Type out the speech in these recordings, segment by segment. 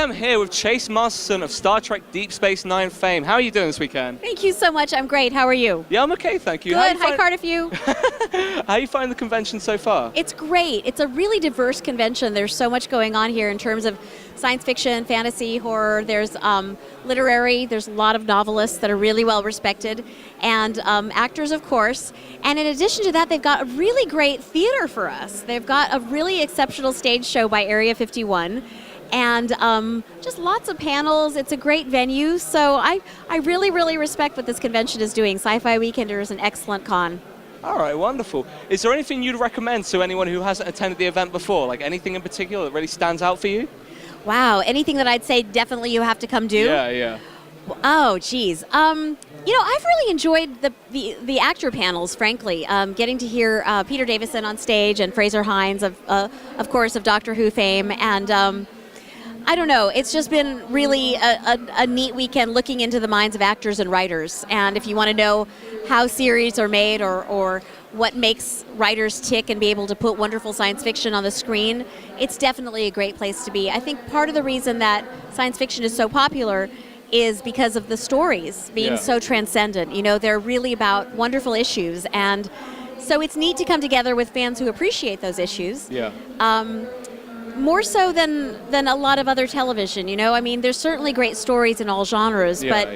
am here with Chase Masterson of Star Trek Deep Space Nine fame. How are you doing this weekend? Thank you so much. I'm great. How are you? Yeah, I'm okay, thank you. Good. Hi, Cardiff. You. How you find the convention so far? It's great. It's a really diverse convention. There's so much going on here in terms of science fiction, fantasy, horror. There's literary. There's a lot of novelists that are really well respected, and actors, of course. And in addition to that, they've got a really great theater for us. They've got a really exceptional stage show by Area 51. And just lots of panels. It's a great venue. So I really, really respect what this convention is doing. Sci-Fi Weekender is an excellent con. All right, wonderful. Is there anything you'd recommend to anyone who hasn't attended the event before? Like anything in particular that really stands out for you? Wow, anything that I'd say definitely you have to come do? Yeah. Oh, geez. You know, I've really enjoyed the actor panels, frankly. Getting to hear Peter Davidson on stage and Fraser Hines, of course, of Doctor Who fame. And I don't know, it's just been really a neat weekend looking into the minds of actors and writers. And if you want to know how series are made or what makes writers tick and be able to put wonderful science fiction on the screen, it's definitely a great place to be. I think part of the reason that science fiction is so popular is because of the stories being so transcendent. You know, they're really about wonderful issues. And so it's neat to come together with fans who appreciate those issues. Yeah. More so than a lot of other television, you know? I mean, there's certainly great stories in all genres, but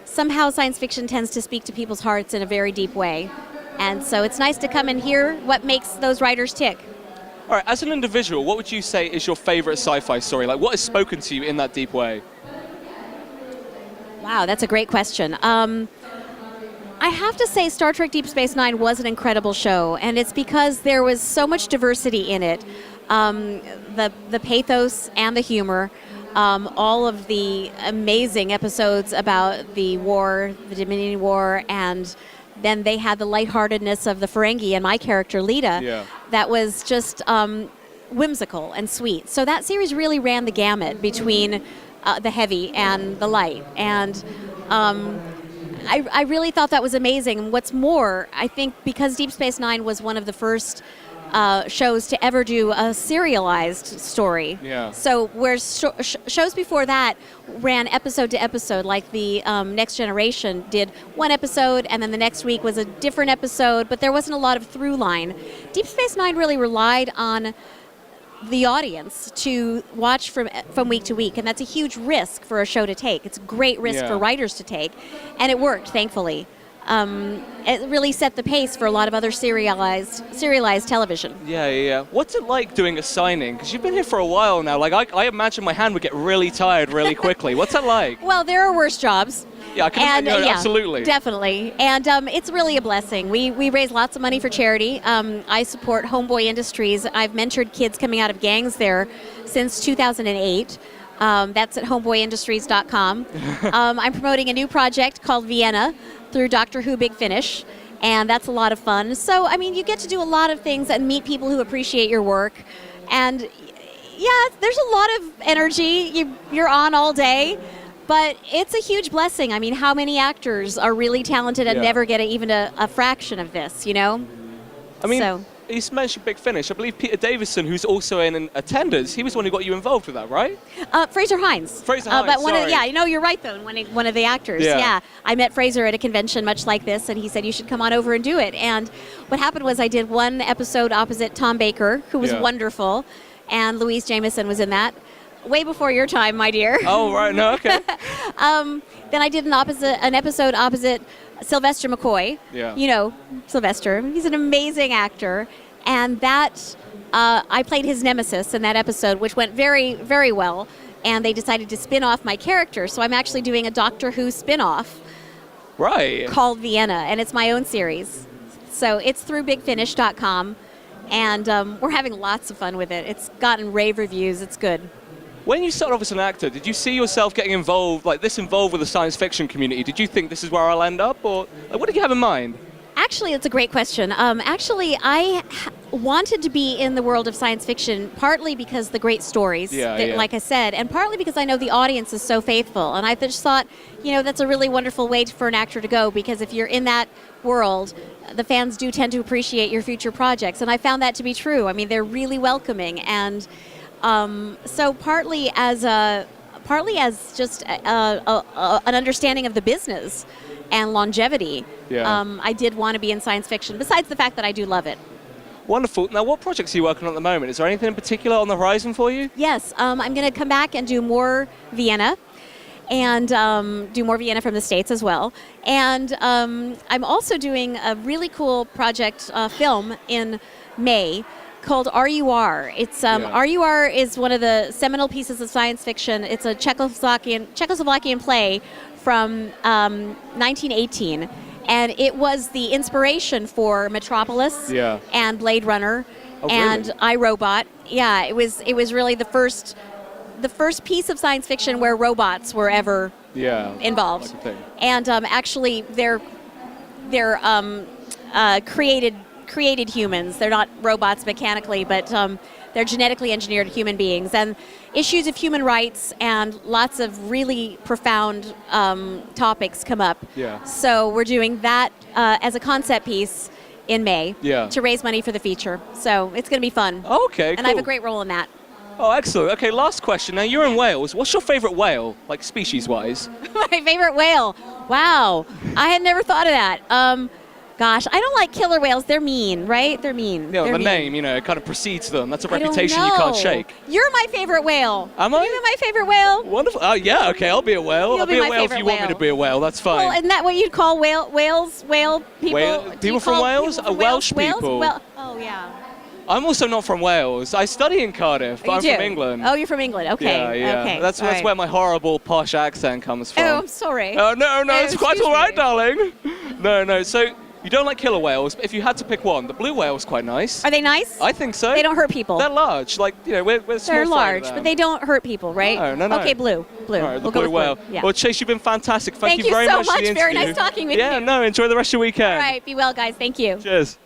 somehow science fiction tends to speak to people's hearts in a very deep way. And so it's nice to come and hear what makes those writers tick. All right, as an individual, what would you say is your favorite sci-fi story? Like, what has spoken to you in that deep way? Wow, that's a great question. I have to say Star Trek Deep Space Nine was an incredible show, and it's because there was so much diversity in it. The pathos and the humor, all of the amazing episodes about the war, the Dominion War, and then they had the lightheartedness of the Ferengi and my character, Lita, that was just whimsical and sweet. So that series really ran the gamut between the heavy and the light. And I really thought that was amazing. And what's more, I think because Deep Space Nine was one of the first shows to ever do a serialized story. So where shows before that ran episode to episode, like the Next Generation did one episode and then the next week was a different episode, but there wasn't a lot of through line. Deep Space Nine really relied on the audience to watch from week to week, and that's a huge risk for a show to take. It's a great risk for writers to take, and it worked, thankfully. It really set the pace for a lot of other serialized television. Yeah. What's it like doing a signing? Because you've been here for a while now. Like, I imagine my hand would get really tired really quickly. What's it like? Well, there are worse jobs. Yeah, I can imagine. Absolutely. Definitely. And it's really a blessing. We raise lots of money for charity. I support Homeboy Industries. I've mentored kids coming out of gangs there since 2008. That's at homeboyindustries.com. I'm promoting a new project called Vienna through Doctor Who Big Finish, and that's a lot of fun. So, I mean, you get to do a lot of things and meet people who appreciate your work. And, yeah, there's a lot of energy. You're on all day, but it's a huge blessing. I mean, how many actors are really talented and never get even a fraction of this, you know? I mean, you mentioned Big Finish. I believe Peter Davidson, who's also in attendance, he was the one who got you involved with that, right? Fraser Hines. Fraser Hines, but you know, you're right, though, one of the actors. Yeah. I met Fraser at a convention much like this, and he said, you should come on over and do it. And what happened was I did one episode opposite Tom Baker, who was wonderful, and Louise Jameson was in that. Way before your time, my dear. Oh, right. No, okay. Then I did an episode opposite Sylvester McCoy. Yeah. You know, Sylvester. He's an amazing actor. And that, I played his nemesis in that episode, which went very, very well. And they decided to spin off my character. So I'm actually doing a Doctor Who spin-off. Right. Called Vienna. And it's my own series. So it's through bigfinish.com. And we're having lots of fun with it. It's gotten rave reviews. It's good. When you started off as an actor, did you see yourself getting involved with the science fiction community? Did you think this is where I'll end up? Or what did you have in mind? Actually, it's a great question. Actually, I wanted to be in the world of science fiction, partly because the great stories, like I said, and partly because I know the audience is so faithful. And I just thought, you know, that's a really wonderful way for an actor to go, because if you're in that world, the fans do tend to appreciate your future projects. And I found that to be true. I mean, they're really welcoming. And so partly as a partly as just an understanding of the business and longevity. Yeah. I did want to be in science fiction, besides the fact that I do love it. Wonderful. Now, what projects are you working on at the moment? Is there anything in particular on the horizon for you? Yes, I'm going to come back and do more Vienna, and do more Vienna from the States as well. And I'm also doing a really cool project film in May called RUR. It's RUR is one of the seminal pieces of science fiction. It's a Czechoslovakian play from 1918. And it was the inspiration for Metropolis and Blade Runner and iRobot. Yeah, it was really the first piece of science fiction where robots were ever involved. Like and actually, they're created humans. They're not robots mechanically, but they're genetically engineered human beings. And issues of human rights and lots of really profound topics come up. Yeah. So we're doing that as a concept piece in May to raise money for the feature. So it's going to be fun. Okay, And I have a great role in that. Oh, excellent. Okay, last question. Now, you're in Wales. What's your favorite whale, like species-wise? My favorite whale. Wow. I had never thought of that. Gosh, I don't like killer whales. They're mean, right? They're mean. Yeah, They're the mean. name, it kind of precedes them. That's a I don't reputation you can't know. shake. You're my favorite whale. Am I? Are you my favorite whale? Wonderful. Oh, yeah, okay, I'll be a whale. You'll I'll be be a my whale if favorite you want me to whale. be a whale. That's fine. Well, isn't that what you'd call whales? Whale people? Do People you from call Wales? people from Welsh Wales? people. Well, oh, yeah. I'm also not from Wales. I study in Cardiff, but You I'm do? from England. Oh, you're from England. Okay. Yeah. Okay. That's All right. where my horrible posh accent comes from. Oh, I'm sorry. Oh, no, it's quite excuse all right, me. darling. No. So, you don't like killer whales, but if you had to pick one, the blue whale's quite nice. Are they nice? I think so. They don't hurt people. They're large. Like, we're small. They're large, but they don't hurt people, right? No. Okay, blue. All right, the We'll go blue with whale. blue. Yeah. Well, Chase, you've been fantastic. Thank Thank you very so much for the much. Very interview. nice talking with Yeah, you. no, enjoy the rest of your weekend. All right. Be well, guys. Thank you. Cheers.